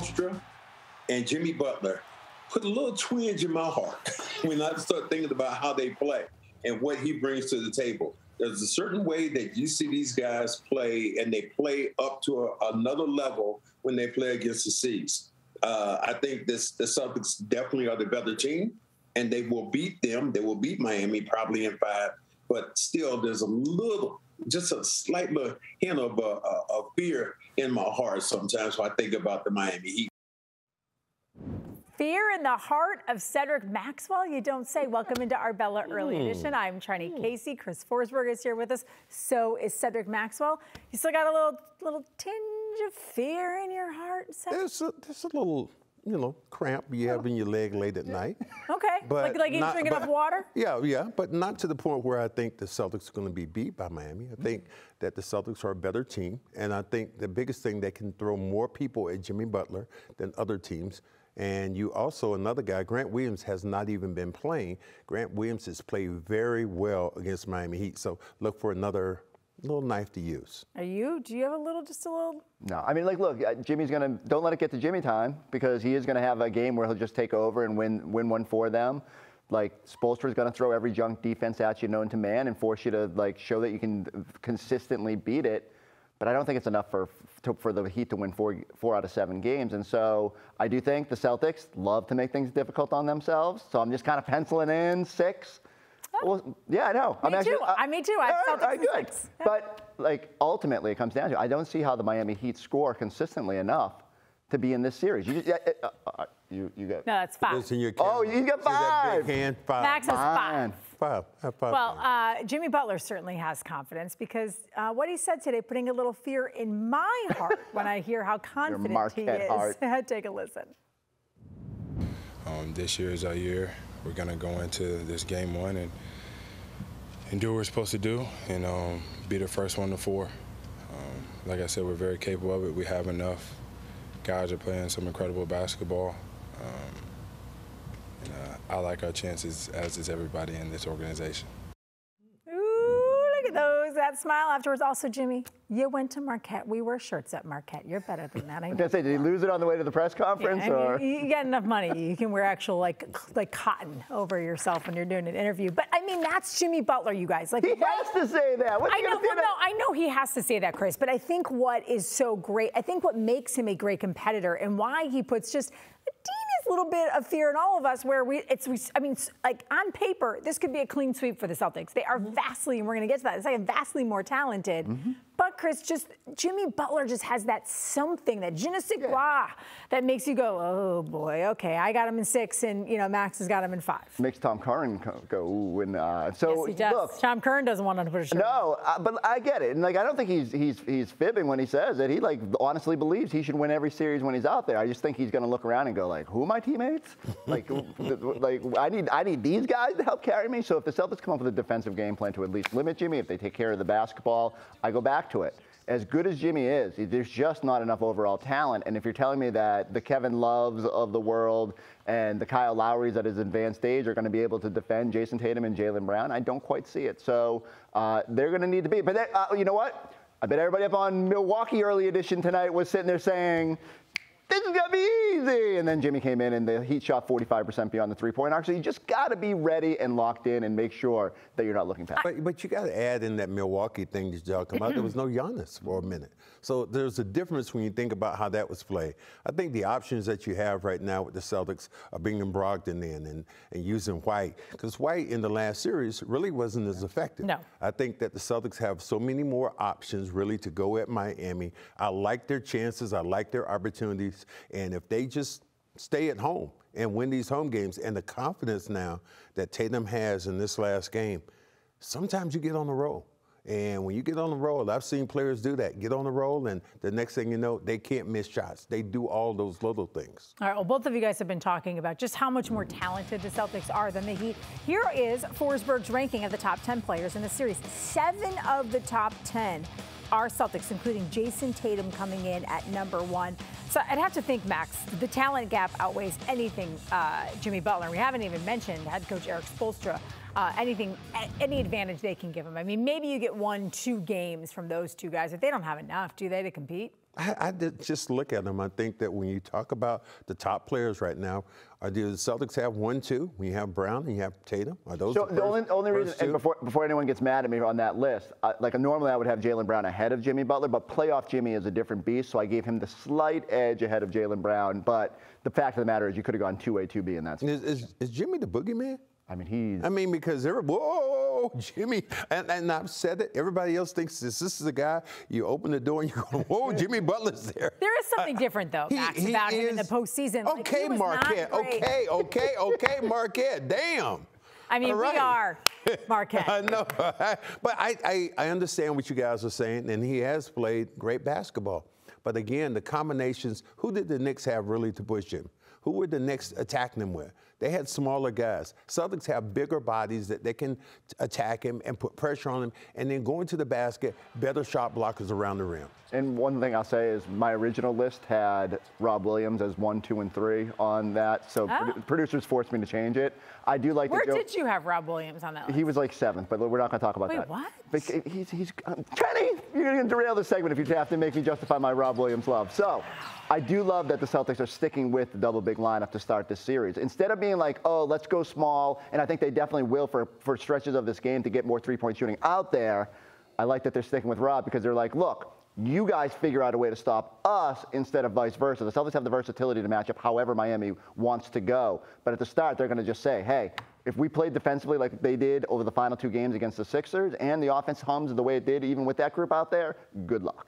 Spoelstra and Jimmy Butler put a little twinge in my heart when I start thinking about how they play and what he brings to the table. There's a certain way that you see these guys play, and they play up to another level when they play against the Seas. I think the Celtics definitely are the better team, and they will beat them. They will beat Miami probably in 5, but still there's just a slight little hint of fear in my heart sometimes when I think about the Miami Heat. Fear in the heart of Cedric Maxwell, you don't say. Welcome into Arbella Early Edition. I'm Trenni Casey. Chris Forsberg is here with us. So is Cedric Maxwell. You still got a little tinge of fear in your heart, Cedric? There's a little, cramp you have in your leg late at night. Okay, but like you drink enough water? Yeah, but not to the point where I think the Celtics are going to be beat by Miami. I think that the Celtics are a better team, and I think the biggest thing, they can throw more people at Jimmy Butler than other teams. And you also, another guy, Grant Williams, has not even been playing. Grant Williams has played very well against Miami Heat, so look for another little knife to use. Do you have just a little? No, I mean, look, Jimmy's going to, don't let it get to Jimmy time, because he is going to have a game where he'll just take over and win one for them. Like, Spoelstra's going to throw every junk defense at you known to man and force you to, show that you can consistently beat it. But I don't think it's enough for the Heat to win 4 out of 7 games. And so I do think the Celtics love to make things difficult on themselves. So I'm just kind of penciling in 6. Oh. Well, yeah, I know. Me too. I felt it good. 6. But ultimately, it comes down to, I don't see how the Miami Heat score consistently enough to be in this series. You got. No, that's 5. You got 5. That big hand, 5. Max has 5. 5. Well, Jimmy Butler certainly has confidence, because what he said today, putting a little fear in my heart when I hear how confident he is. Heart. Take a listen. This year is our year. We're going to go into this game 1 and do what we're supposed to do, and be the first one to 4. Like I said, we're very capable of it. We have enough. Guys are playing some incredible basketball. I like our chances, as does everybody in this organization. Ooh, look at those. That smile afterwards. Also, Jimmy, you went to Marquette. We wear shirts at Marquette. You're better than that. I was going to say, did he lose it on the way to the press conference? Yeah, or? You get enough money. You can wear actual, like cotton over yourself when you're doing an interview. But, I mean, that's Jimmy Butler, you guys. He has to say that. I know he has to say that, Chris. But I think what is so great, I think what makes him a great competitor and why he puts just a little bit of fear in all of us, where on paper, this could be a clean sweep for the Celtics. They are vastly, and we're going to get to that, it's like vastly more talented. But Chris, just Jimmy Butler just has that something, that je ne sais quoi, that makes you go, oh boy, okay, I got him in 6, and Max has got him in 5. Makes Tom Curran go ooh, and so yes, he does. Look, Tom Curran doesn't want to put a shirt. No, but I get it, and I don't think he's fibbing when he says that. He honestly believes he should win every series when he's out there. I just think he's going to look around and go who are my teammates? I need these guys to help carry me. So if the Celtics come up with a defensive game plan to at least limit Jimmy, if they take care of the basketball, I go back to it. As good as Jimmy is, there's just not enough overall talent. And if you're telling me that the Kevin Loves of the world and the Kyle Lowrys at his advanced age are going to be able to defend Jason Tatum and Jaylen Brown, I don't quite see it. So they're going to need to be. But you know what? I bet everybody up on Milwaukee Early Edition tonight was sitting there saying, this is going to be easy. And then Jimmy came in, and the Heat shot 45% beyond the three-point arc. So you just got to be ready and locked in and make sure that you're not looking past. But you got to add in that Milwaukee thing that y'all come out. There was no Giannis for a minute. So there's a difference when you think about how that was played. I think the options that you have right now with the Celtics are bringing Brogdon in and using White. Because White in the last series really wasn't as effective. No. I think that the Celtics have so many more options really to go at Miami. I like their chances. I like their opportunities. And if they just stay at home and win these home games, and the confidence now that Tatum has in this last game, sometimes you get on the roll. And when you get on the roll, I've seen players do that, get on the roll, and the next thing you know, they can't miss shots. They do all those little things. All right, well, both of you guys have been talking about just how much more talented the Celtics are than the Heat. Here is Forsberg's ranking of the top 10 players in the series. 7 of the top 10 are Celtics, including Jason Tatum coming in at number 1. So I'd have to think, Max, the talent gap outweighs anything Jimmy Butler. We haven't even mentioned head coach Erik Spoelstra. Any advantage they can give him. I mean, maybe you get 1-2 games from those two guys, but they don't have enough, do they, to compete? I did just look at them. I think that when you talk about the top players right now, do the Celtics have 1, 2? When you have Brown and you have Tatum, are those so the only reason? And before anyone gets mad at me on that list, normally I would have Jaylen Brown ahead of Jimmy Butler, but playoff Jimmy is a different beast, so I gave him the slight edge ahead of Jaylen Brown. But the fact of the matter is, you could have gone 2A, 2B in that. Is Jimmy the boogeyman? I mean, because whoa, Jimmy, and I've said it. Everybody else thinks this is the guy. You open the door and you go, whoa, Jimmy Butler's there. There is something different, though, Max, about him in the postseason. Okay, Marquette. Okay, Marquette. Damn. I mean, we are Marquette. I know, but I understand what you guys are saying, and he has played great basketball. But again, the combinations. Who did the Knicks have really to push him? Who were the Knicks attacking him with? They had smaller guys. Celtics have bigger bodies that they can attack him and put pressure on him, and then going to the basket, better shot blockers around the rim. And one thing I'll say is my original list had Rob Williams as 1, 2, and 3 on that, so producers forced me to change it. I do like Where did you have Rob Williams on that list? He was like 7th, but we're not going to talk about that. Wait, what? But he's Trenni, you're going to derail the segment if you have to make me justify my Rob Williams love. So I do love that the Celtics are sticking with the double big lineup to start this series. Instead of being like, oh, let's go small, and I think they definitely will for stretches of this game to get more three-point shooting out there, I like that they're sticking with Rob because they're like, look, you guys figure out a way to stop us instead of vice versa. The Celtics have the versatility to match up however Miami wants to go. But at the start, they're going to just say, hey, if we played defensively like they did over the final 2 games against the Sixers and the offense hums the way it did even with that group out there, good luck.